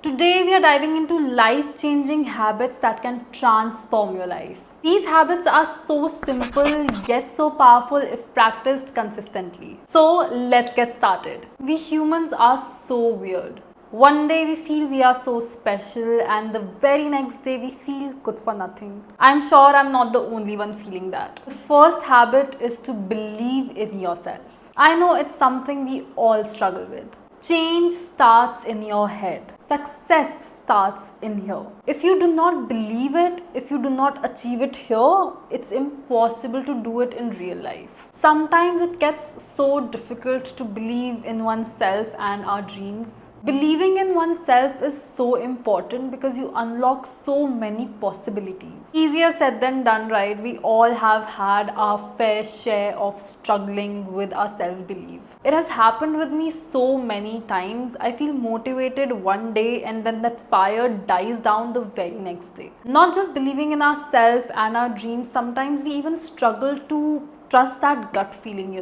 Today we are diving into life-changing habits that can transform your life. These habits are so simple yet so powerful if practiced consistently. So let's get started. We humans are so weird. One day we feel we are so special and the very next day we feel good for nothing. I'm sure I'm not the only one feeling that. The first habit is to believe in yourself. I know it's something we all struggle with. Change starts in your head. Success starts in here. If you do not believe it, if you do not achieve it here, it's impossible to do it in real life. Sometimes it gets so difficult to believe in oneself and our dreams. Believing in oneself is so important because you unlock so many possibilities. Easier said than done, right? We all have had our fair share of struggling with our self-belief. It has happened with me so many times. I feel motivated one day and then that fire dies down the very next day. Not just believing in ourselves and our dreams, sometimes we even struggle to trust that gut feeling.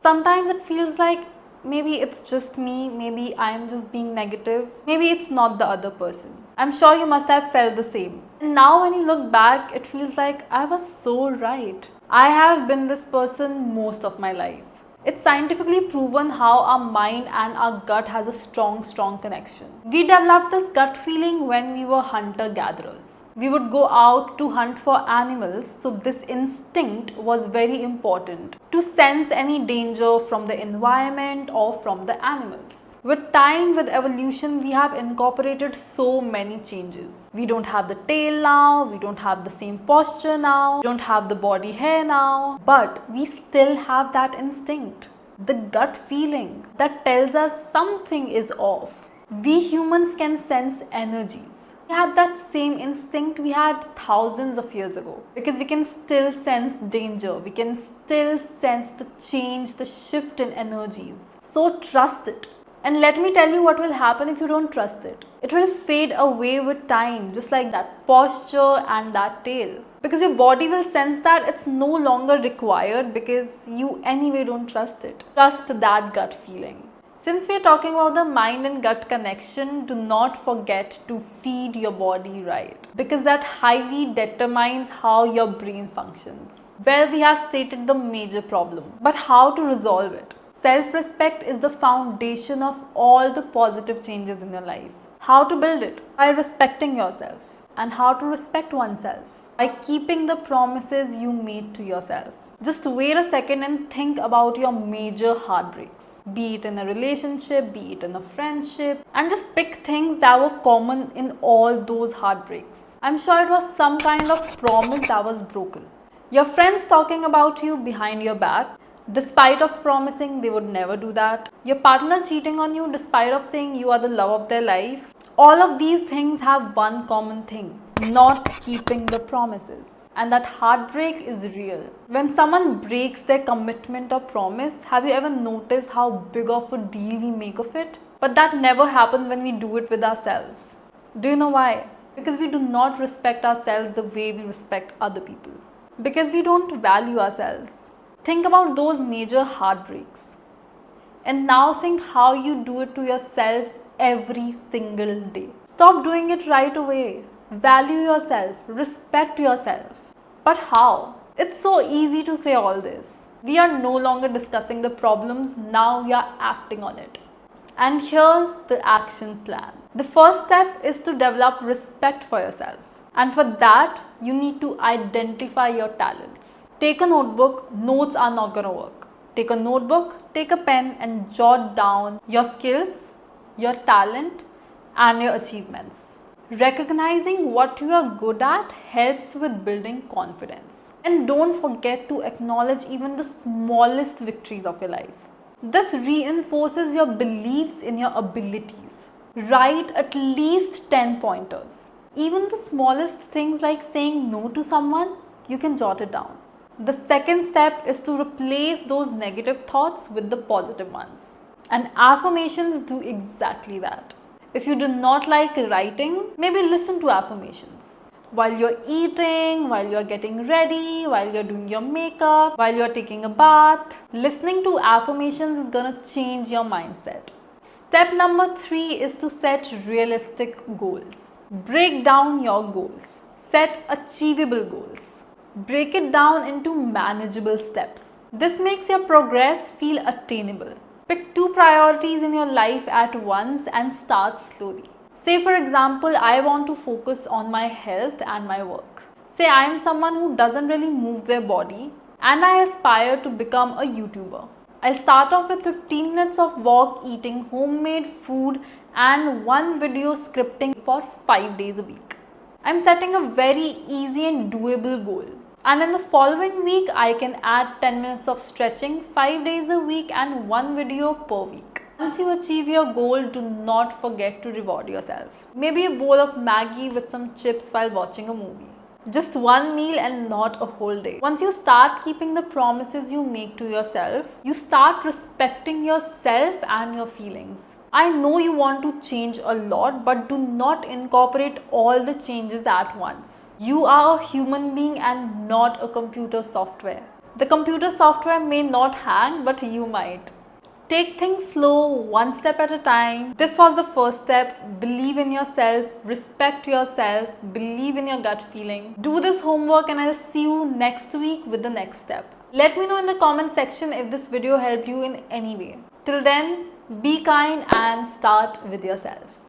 Sometimes it feels like maybe it's just me, maybe I'm just being negative, maybe it's not the other person. I'm sure you must have felt the same. And now when you look back, it feels like I was so right. I have been this person most of my life. It's scientifically proven how our mind and our gut has a strong connection. We developed this gut feeling when we were hunter-gatherers. We would go out to hunt for animals, so this instinct was very important to sense any danger from the environment or from the animals. With time, with evolution, we have incorporated so many changes. We don't have the tail now, we don't have the same posture now, we don't have the body hair now, but we still have that instinct, the gut feeling that tells us something is off. We humans can sense energies. We had that same instinct we had thousands of years ago because we can still sense danger, we can still sense the change, the shift in energies. So trust it. And let me tell you what will happen if you don't trust it. It will fade away with time, just like that posture and that tail. Because your body will sense that it's no longer required because you anyway don't trust it. Trust that gut feeling. Since we are talking about the mind and gut connection, do not forget to feed your body right. Because that highly determines how your brain functions. Well, we have stated the major problem, but how to resolve it? Self-respect is the foundation of all the positive changes in your life. How to build it? By respecting yourself. And how to respect oneself? By keeping the promises you made to yourself. Just wait a second and think about your major heartbreaks. Be it in a relationship, be it in a friendship, and just pick things that were common in all those heartbreaks. I'm sure it was some kind of promise that was broken. Your friends talking about you behind your back, despite of promising they would never do that. Your partner cheating on you despite of saying you are the love of their life. All of these things have one common thing, not keeping the promises. And that heartbreak is real. When someone breaks their commitment or promise, have you ever noticed how big of a deal we make of it? But that never happens when we do it with ourselves. Do you know why? Because we do not respect ourselves the way we respect other people. Because we don't value ourselves. Think about those major heartbreaks. And now think how you do it to yourself every single day. Stop doing it right away. Value yourself. Respect yourself. But how? It's so easy to say all this. We are no longer discussing the problems, now we are acting on it. And here's the action plan. The first step is to develop respect for yourself. And for that, you need to identify your talents. Take a notebook, notes are not gonna work. Take a notebook, take a pen and jot down your skills, your talent and your achievements. Recognizing what you are good at helps with building confidence. And don't forget to acknowledge even the smallest victories of your life. This reinforces your beliefs in your abilities. Write at least 10 pointers. Even the smallest things like saying no to someone, you can jot it down. The second step is to replace those negative thoughts with the positive ones. And affirmations do exactly that. If you do not like writing, maybe listen to affirmations. While you're eating, while you're getting ready, while you're doing your makeup, while you're taking a bath, listening to affirmations is gonna change your mindset. Step number 3 is to set realistic goals. Break down your goals. Set achievable goals. Break it down into manageable steps. This makes your progress feel attainable. Pick 2 priorities in your life at once and start slowly. Say for example, I want to focus on my health and my work. Say I am someone who doesn't really move their body and I aspire to become a YouTuber. I'll start off with 15 minutes of walk, eating homemade food and 1 video scripting for 5 days a week. I'm setting a very easy and doable goal. And in the following week, I can add 10 minutes of stretching 5 days a week and 1 video per week. Once you achieve your goal, do not forget to reward yourself. Maybe a bowl of Maggi with some chips while watching a movie. Just 1 meal and not a whole day. Once you start keeping the promises you make to yourself, you start respecting yourself and your feelings. I know you want to change a lot, but do not incorporate all the changes at once. You are a human being and not a computer software. The computer software may not hang, but you might. Take things slow, 1 step at a time. This was the first step. Believe in yourself, respect yourself, believe in your gut feeling. Do this homework and I'll see you next week with the next step. Let me know in the comment section if this video helped you in any way. Till then, be kind and start with yourself.